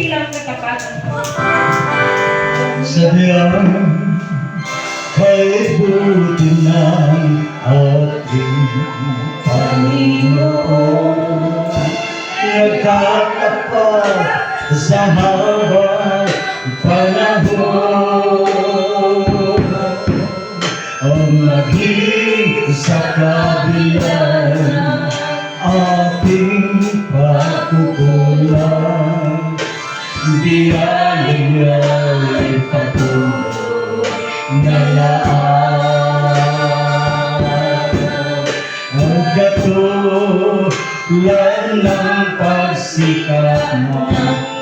dakilang katapatan. Sadyang kay buti ng ating Panginoon, nagkatapat sa habang panahon, ang naging sa kabilang ating pagkukulang, biyaya niya'y patuloy na laan. Ang katulad ng pagsikat ng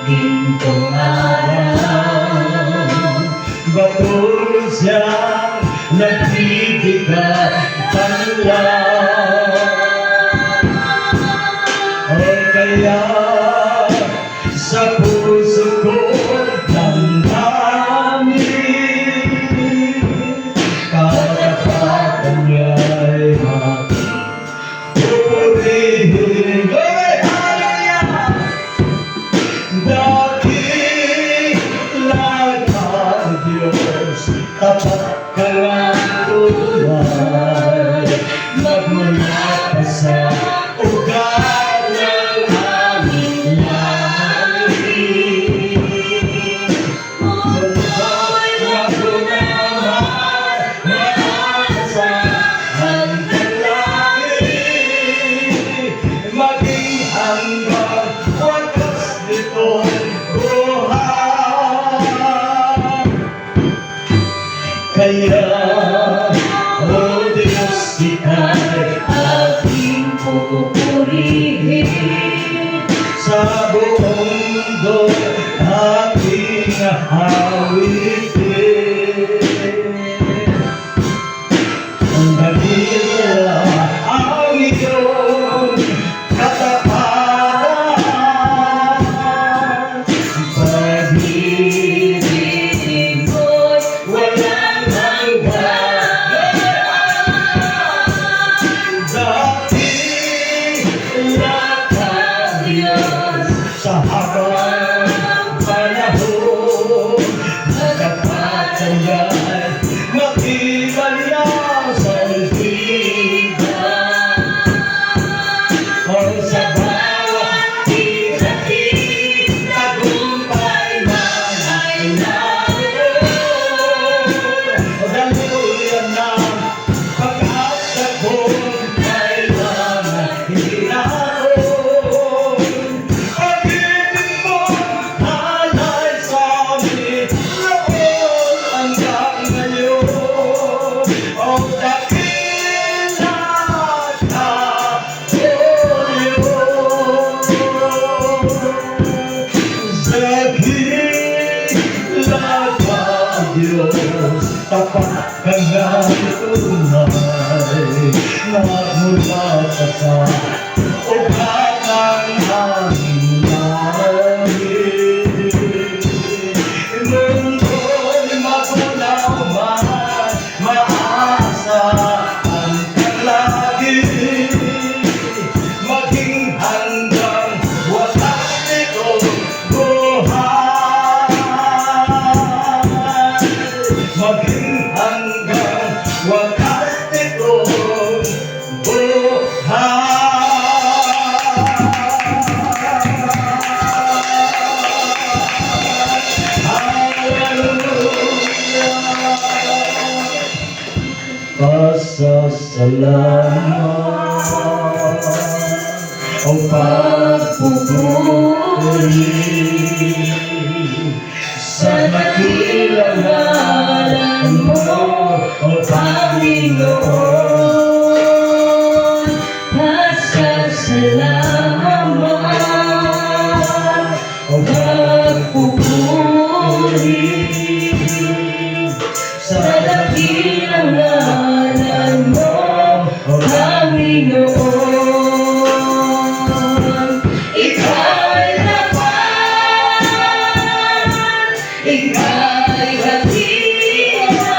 gintong araw, batul siyang nagbibigay panlang. O kaya sa puso ko damdamin, katapatan niya'y aking purihin. Hallelujah! Dakilang ang Diyos, tapat ka lang tunay, magmula pa sa ugat ng aming langit. Mukha'y magunaman, maasahan ng langit, maging hanggang wakas nitong buhay. Kaya, O Diyos, ika'y aking pupurihin, sa buong mundo aking awitin. Ang dakila ang iyong katapatan, pag-ibig mo'y walang hanggan. Dakilang ang Diyos, sa habang panahon, katapatan niya'y makibaliw sa libingan. O sa bawat ikati, tagumpay man ay naroon. O daluyan ng pag-asa ko'y kailangan hindi naroon. Pag-ibig mo'y halay sa amin, noon hanggang ngayon. O dakilang ang Diyos, tapat ka nga tunay, nagmula ka sa ugat ng aming langit. Mundo'y magunaw man, maasahan ka lagi, maging hanggang wakas nitong buhay. Maging hanggang wakas nitong buhay. Pasasalamat o pagpupuri sa dakilang ngalan mo, O Panginoon. Pasasalamat o pagpupuri sa dakilang ngalan mo, O Panginoon. Ika'y tapat, ika'y dakila,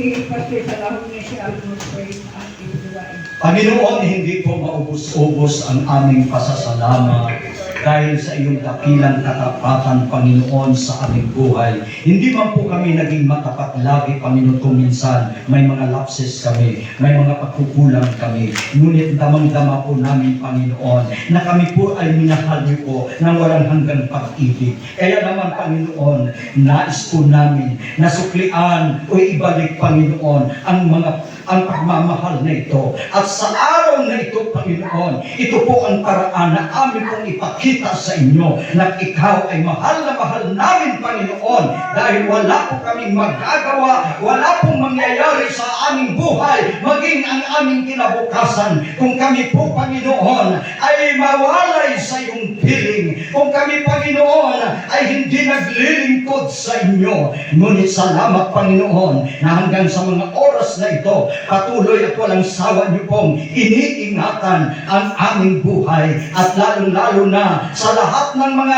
Pastor Salahon niya siya ang mag-pray sa ating buhay. Panginoon, hindi po maubos-ubos ang aming pasasalamat dahil sa iyong dakilang katapatan, Panginoon, sa aming buhay. Hindi man po kami naging matapat lagi, Panginoon, kung minsan may mga lapses kami, may mga pagkukulang kami. Ngunit damang-dama po namin, Panginoon, na kami po ay minahal niyo po ng walang hanggang pag-ibig. Kaya naman, Panginoon, nais po namin na suklian o ibalik, Panginoon, ang pagmamahal na ito. At sa araw na ito, Panginoon, ito po ang paraan na amin pong ipakita sa inyo na ikaw ay mahal na mahal namin, Panginoon, dahil wala po kaming magagawa, wala pong mangyayari sa aming buhay, maging ang aming kinabukasan, kung kami po, Panginoon, ay mawalay sa iyong piling, kung kami, Panginoon, ay hindi naglilingkod sa inyo. Ngunit salamat, Panginoon, na hanggang sa mga oras na ito, patuloy at walang sawa niyo pong iniingatan ang aming buhay, at lalong-lalo na sa lahat ng mga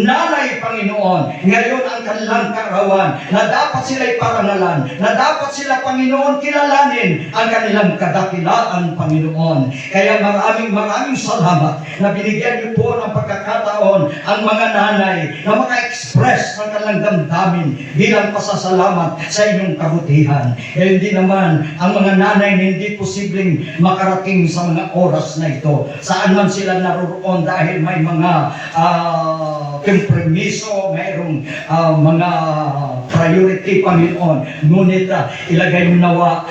nanay, Panginoon, ngayon ang kanilang kaarawan, na dapat sila'y parangalan, na dapat sila, Panginoon, kilalanin ang kanilang kadakilaan, Panginoon. Kaya maraming salamat na binigyan niyo po ng pagkakataon ang mga nanay na maka-express ng kanilang damdamin bilang pasasalamat sa inyong kabutihan. Kaya hindi naman ang mga nanay na hindi posibleng makarating sa mga oras na ito, saan man sila naroroon dahil may mga kompromiso, mayroong mga priority, Panginoon. Ngunit ilagay mo nawa,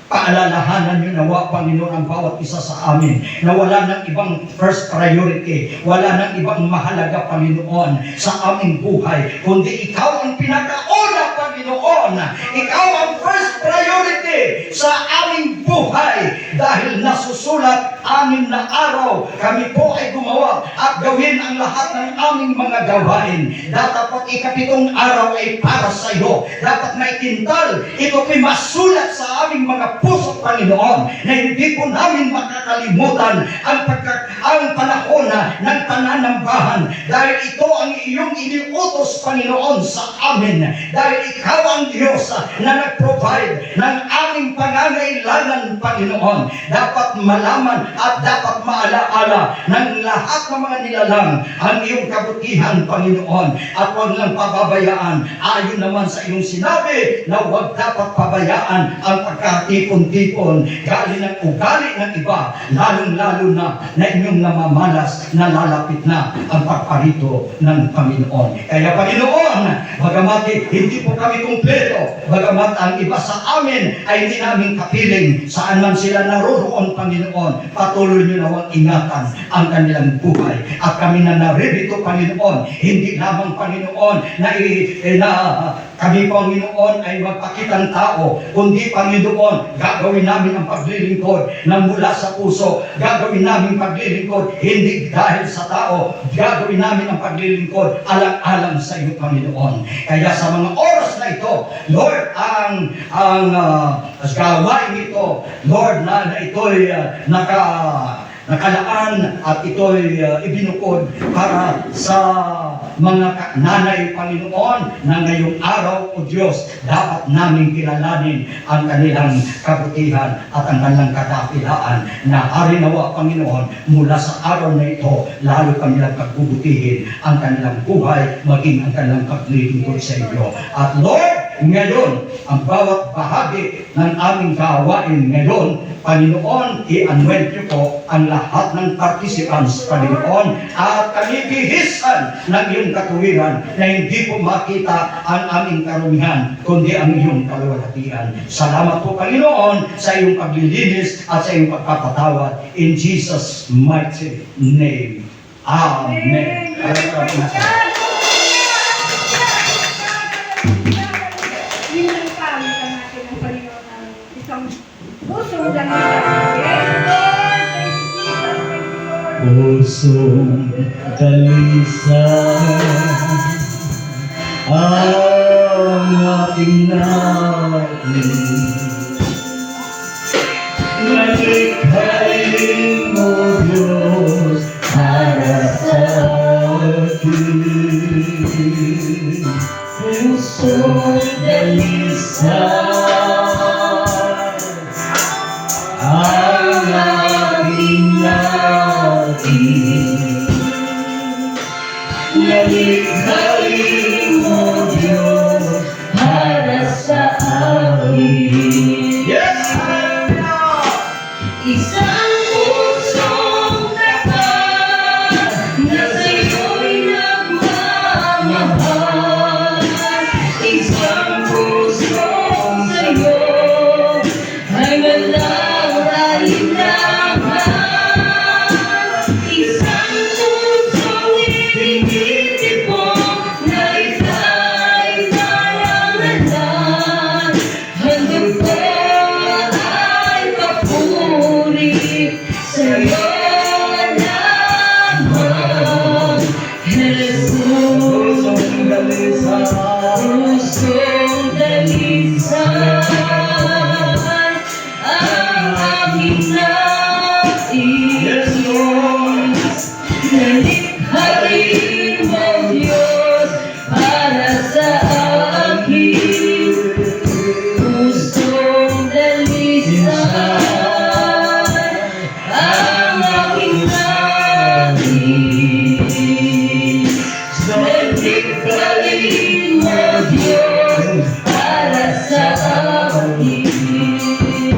paalalahanan niyo nawa, Panginoon, ang bawat isa sa amin na wala ng ibang first priority, wala ng ibang mahalaga, Panginoon, sa aming buhay, kundi ikaw ang pinakauna, Panginoon. Ikaw ang first priority sa aming buhay, dahil nasusulat, 6 na araw kami po ay gumawa at gawin ang lahat ng aming mga gawain. Dapat 7 araw ay para sa iyo. Dapat may tintal, ito po'y masulat sa aming mga puso, Panginoon, na hindi po namin makakalimutan ang panahon ng pananambahan, dahil ito ang iyong iniutos, Panginoon, sa amin, dahil ikaw ang Diyos na nag-provide ng aming pangangailangan, Panginoon. Dapat malaman at dapat maalaala ng lahat ng mga nilalang ang iyong kabutihan, Panginoon, at huwag lang pababayaan, ayon naman sa iyong sinabi na huwag dapat pabayaan ang pagkatipon-tipon galing ng ugali ng iba, lalong-lalo na inyong namamalas na lalapit na ang pagparito ng Panginoon. Kaya, Panginoon, bagamat hindi po kami kumpleto, bagamat ang iba sa amin ay hindi namin kapiling, saan man sila naroroon, Panginoon, patuloy niyo nawang ingatan ang kanilang buhay. At kami na naririto, Panginoon, hindi lamang, Panginoon, na kami, Panginoon, ay magpakitang tao, kundi, Panginoon, gagawin namin ang paglilingkod ng mula sa puso. Gagawin namin paglilingkod hindi dahil sa tao. Gagawin namin ang paglilingkod alang-alang sa iyo, Panginoon. Kaya sa mga oras na ito, Lord, ang gawain ito, Lord, na ito'y nakalaan at ito'y ibinukod para sa mga nanay, Panginoon, na ngayong araw, O Diyos, dapat namin kilalanin ang kanilang kabutihan at ang kanilang kadakilaan, na arinawa, Panginoon, mula sa araw na ito, lalo kanilang pagbubutihin ang kanilang buhay, maging ang kanilang paglilingkod sa iyo. At Lord, ngayon, ang bawat bahagi ng aming gawain ngayon, Panginoon, i-anoint niyo po ang lahat ng participants, Panginoon, at kami bihisan ng iyong katuwiran na hindi po makita ang aming karumihan, kundi ang iyong kaluwalhatian. Salamat po, Panginoon, sa iyong paglilinis at sa iyong pagpapatawad. In Jesus' mighty name. Amen. Pusong dalisan ang ating nais, nalikhain mo, Diyos, para sa akin. Pusong dalisan nalikhain mo Diyos para sa akin. Yes, hallelujah! Isang pusong tapat na sa'yo'y nagmamahal. Isang pusong sa'yo ay walang alinlangan. Isang pusong itinitipon na ika'y marangalan. Handog ko ay papuri sa'yo lamang, Jesus. Pusong dalisan. Pusong dalisan ang aking Yes, Lord. nais. Nalikhain mo Diyos para sa akin. Pusong dalisan ang aking nais. Nalikhain mo Diyos para sa akin.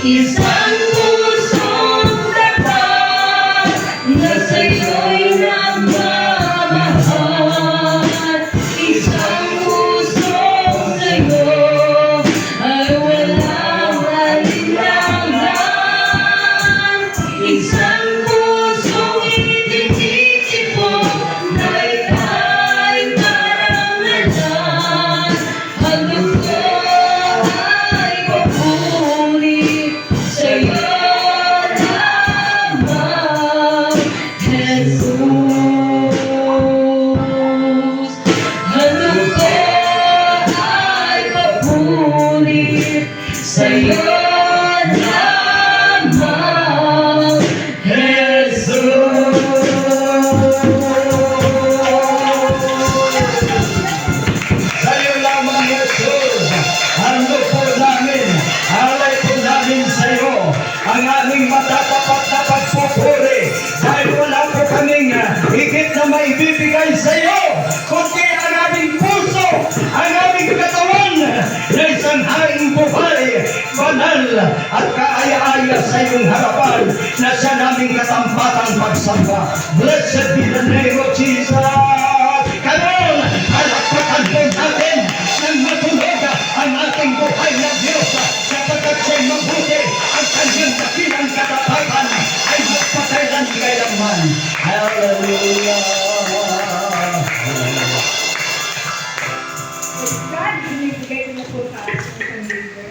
Isang pusong tapat na sa'yo'y nagmamahal. Isang pusong sa'yo ay walang alinlangan. Isang pusong itinitipon na ika'y marangalan. Handog ko ay papuri sa'yo lamang, Jesus. Handog ko ay papuri sa'yo lamang, Sa'yo lamang, Jesus. Handog po namin, alay po namin sa'yo ang aming matatapat na pagpupuri. Dahil wala po kaming higit na maibibigay sa'yo, kundi ang aming puso, ang aming katawan na isang haing buhay, banal at kaaya-aya sa iyong harapan na sa naming katampatang pagsamba. Blessed be the name of Jesus. Come on, palakpakan po natin ng matunog ang ating buhay na Diyos sapagkat siya'y mabuti ang kanyang dakilang katapatan ay magpakailan kailanman. Hallelujah!